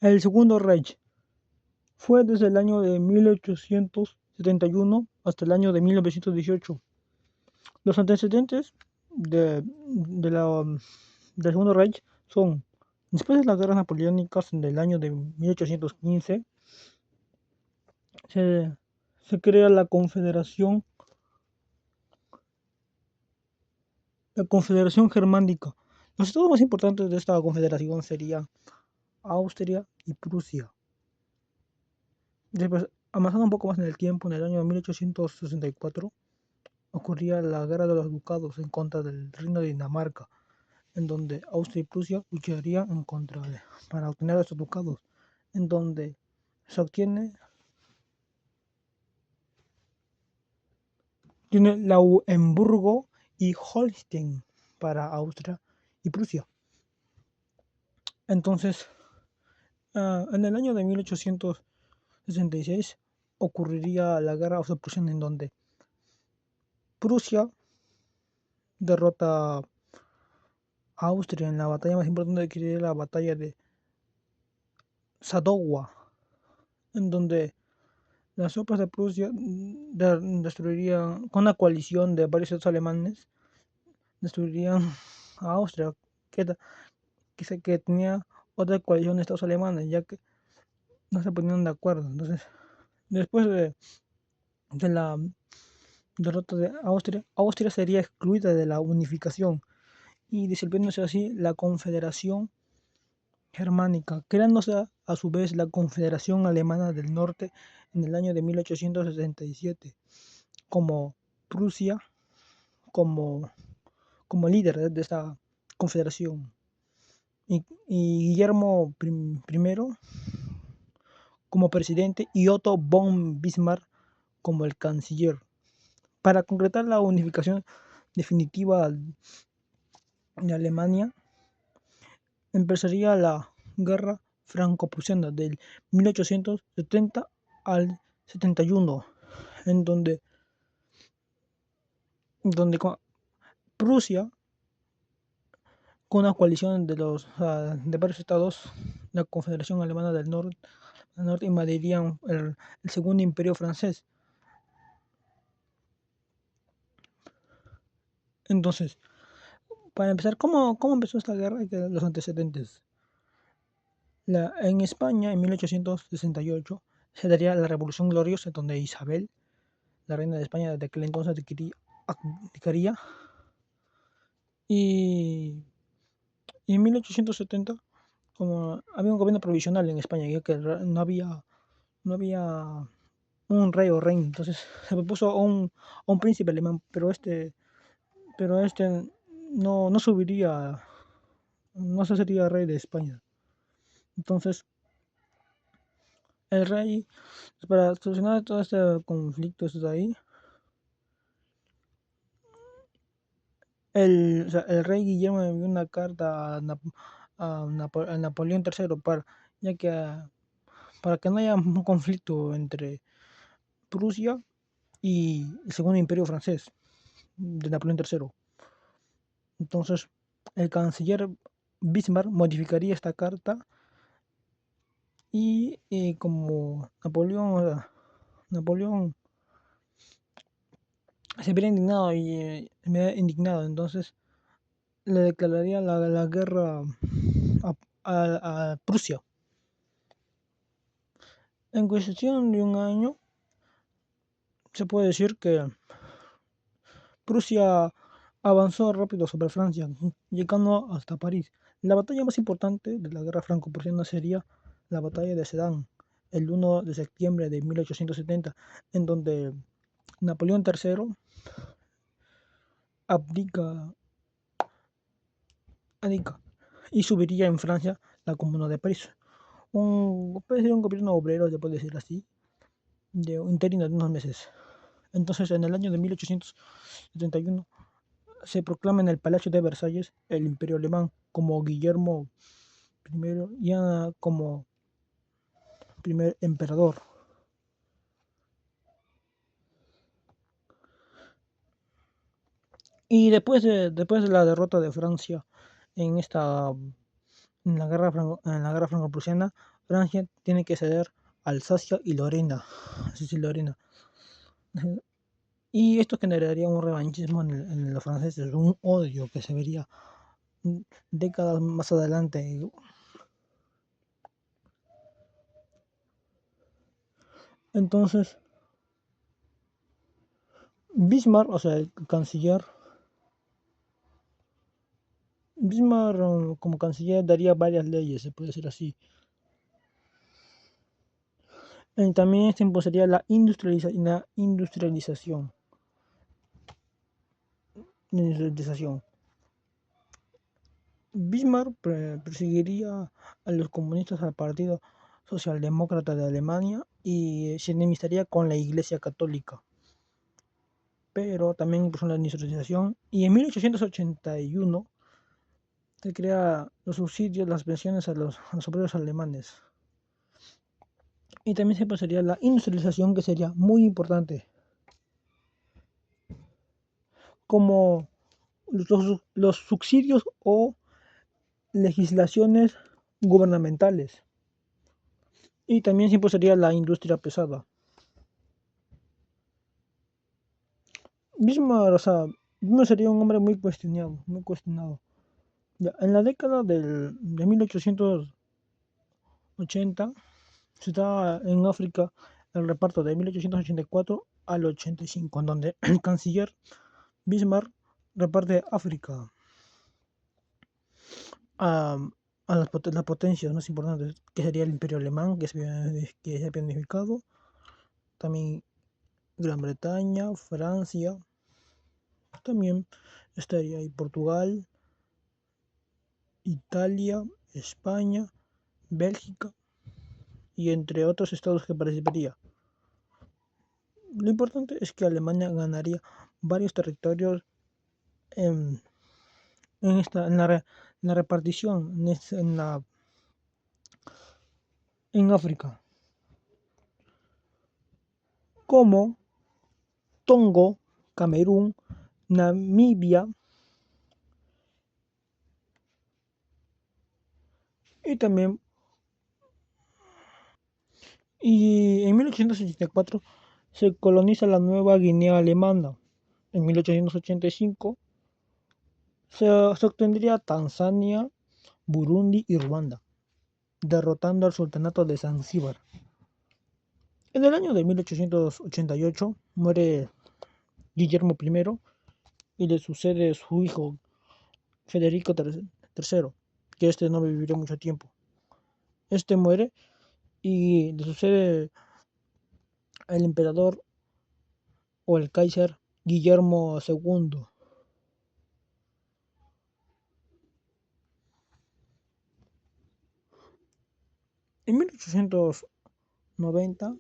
El Segundo Reich fue desde el año de 1871 hasta el año de 1918. Los antecedentes del Segundo Reich son: después de las guerras napoleónicas del año de 1815, se crea la Confederación Germánica. Los estados más importantes de esta confederación serían Austria y Prusia. Después, avanzando un poco más en el tiempo, en el año 1864, ocurría la Guerra de los Ducados en contra del Reino de Dinamarca, en donde Austria y Prusia lucharían para obtener estos ducados, en donde se tiene Lauenburgo y Holstein para Austria y Prusia. Entonces, en el año de 1866 ocurriría la guerra austro-prusiana, en donde Prusia derrota a Austria en la batalla más importante, que sería la batalla de Sadowa, en donde las tropas de Prusia destruirían, con una coalición de varios estados alemanes, destruirían a Austria, que tenía otra coalición de estados alemanes, ya que no se ponían de acuerdo. Entonces, después de la derrota de Austria, Austria sería excluida de la unificación y disolviéndose así la Confederación Germánica, creándose a su vez la Confederación Alemana del Norte en el año de 1867, como Prusia como, como líder de esta confederación, y Guillermo I como presidente y Otto von Bismarck como el canciller. Para concretar la unificación definitiva de Alemania, empezaría la Guerra Franco-Prusiana del 1870 al 71, en donde Prusia, con una coalición de varios estados, la Confederación Alemana del Norte invadirían el Segundo Imperio Francés. Entonces, para empezar, ¿cómo empezó esta guerra? Los antecedentes. En España, en 1868, se daría la Revolución Gloriosa, donde Isabel, la reina de España de aquel entonces, abdicaría. Y en 1870, como había un gobierno provisional en España, ya que no había un rey o reina, entonces se propuso a un príncipe alemán, pero este no subiría, no se sería rey de España. Entonces, el rey, para solucionar todo este conflicto ahí, el rey Guillermo envió una carta a Napoleón III para que no haya un conflicto entre Prusia y el Segundo Imperio Francés de Napoleón III. Entonces, el canciller Bismarck modificaría esta carta y como Napoleón se vería indignado, entonces le declararía la guerra a Prusia. En cuestión de un año, se puede decir que Prusia avanzó rápido sobre Francia, llegando hasta París. La batalla más importante de la guerra franco-prusiana sería la batalla de Sedan, el 1 de septiembre de 1870, en donde Napoleón III abdica y subiría en Francia la Comuna de París. Puede ser un gobierno obrero, se puede decir así, de un interino de unos meses. Entonces, en el año de 1871, se proclama en el Palacio de Versalles el Imperio Alemán, como Guillermo I, ya como primer emperador. Y después de la derrota de Francia en la guerra franco-prusiana, Francia tiene que ceder Alsacia y Lorena. Alsacia y Lorena. Y esto generaría un revanchismo en los franceses, un odio que se vería décadas más adelante. Entonces, Bismarck, o sea, el canciller, Bismarck como canciller daría varias leyes, se puede decir así. También se impulsaría la industrialización. Bismarck perseguiría a los comunistas al Partido Socialdemócrata de Alemania y se enemistaría con la Iglesia Católica, pero también impulsó la industrialización, y en 1881 se crea los subsidios, las pensiones a los obreros alemanes, y también se pasaría la industrialización, que sería muy importante, como los subsidios o legislaciones gubernamentales, y también se impulsaría la industria pesada. Bismarck, o sea, Bismarck sería un hombre muy cuestionado, muy cuestionado. Ya, en la década de 1880 se da en África el reparto de 1884 al 85, en donde el canciller Bismarck reparte África a, las potencias más importantes, que sería el Imperio Alemán, que se había planificado, también Gran Bretaña, Francia, también estaría ahí Portugal, Italia, España, Bélgica y entre otros estados que participaría. Lo importante es que Alemania ganaría varios territorios en, en la repartición en África, como Tongo, Camerún, Namibia y también en 1884 se coloniza la Nueva Guinea Alemana. En 1885 se obtendría Tanzania, Burundi y Ruanda, derrotando al sultanato de Zanzíbar. En el año de 1888 muere Guillermo I y le sucede su hijo Federico III, que este no viviría mucho tiempo. Este muere y le sucede el emperador o el Kaiser Guillermo II. En 1890,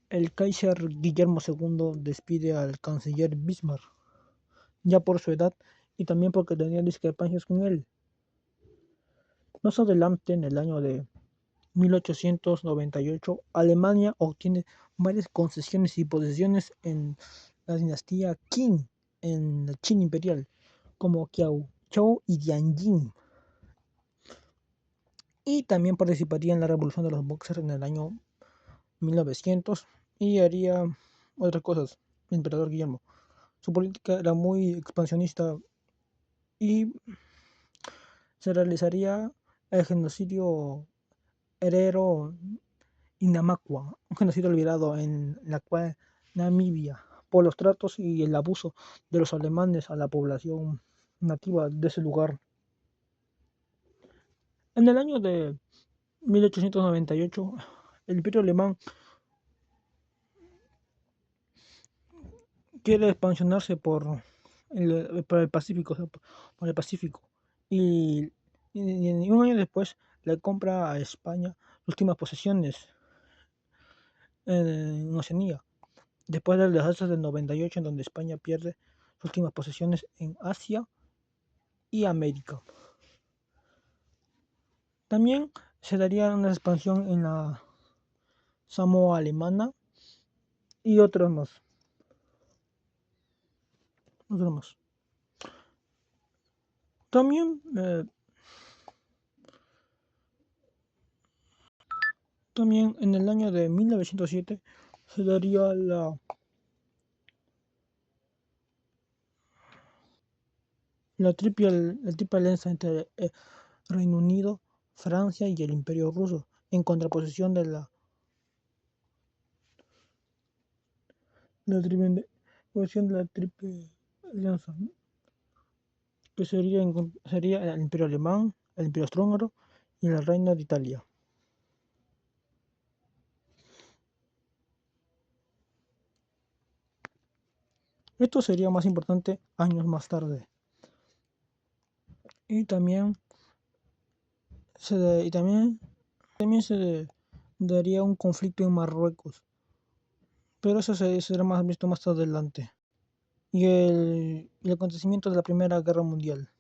el Kaiser Guillermo II despide al canciller Bismarck, ya por su edad y también porque tenía discrepancias con él. Más adelante, en el año de 1898, Alemania obtiene varias concesiones y posesiones en la dinastía Qing, en la China imperial, como Kiaozhou y Tianjin. Y también participaría en la revolución de los Boxers en el año 1900 y haría otras cosas, el emperador Guillermo. Su política era muy expansionista y se realizaría el genocidio herero Inamakwa, un genocidio olvidado en la cual Namibia, por los tratos y el abuso de los alemanes a la población nativa de ese lugar. En el año de 1898, el Imperio Alemán quiere expansionarse por el Pacífico, o sea, por el Pacífico, y, y un año después le compra a España las últimas posesiones en Oceanía, después del desastre del 98, en donde España pierde sus últimas posesiones en Asia y América. También se daría una expansión en la Samoa alemana y otros más. Otros más. También También en el año de 1907 se daría la triple alianza entre Reino Unido, Francia y el Imperio Ruso, en contraposición de la triple alianza, ¿no? Que sería el Imperio Alemán, el Imperio Austrohúngaro y el Reino de Italia. Esto sería más importante años más tarde. Y también y también se daría un conflicto en Marruecos, pero eso será más visto más adelante. Y el acontecimiento de la Primera Guerra Mundial.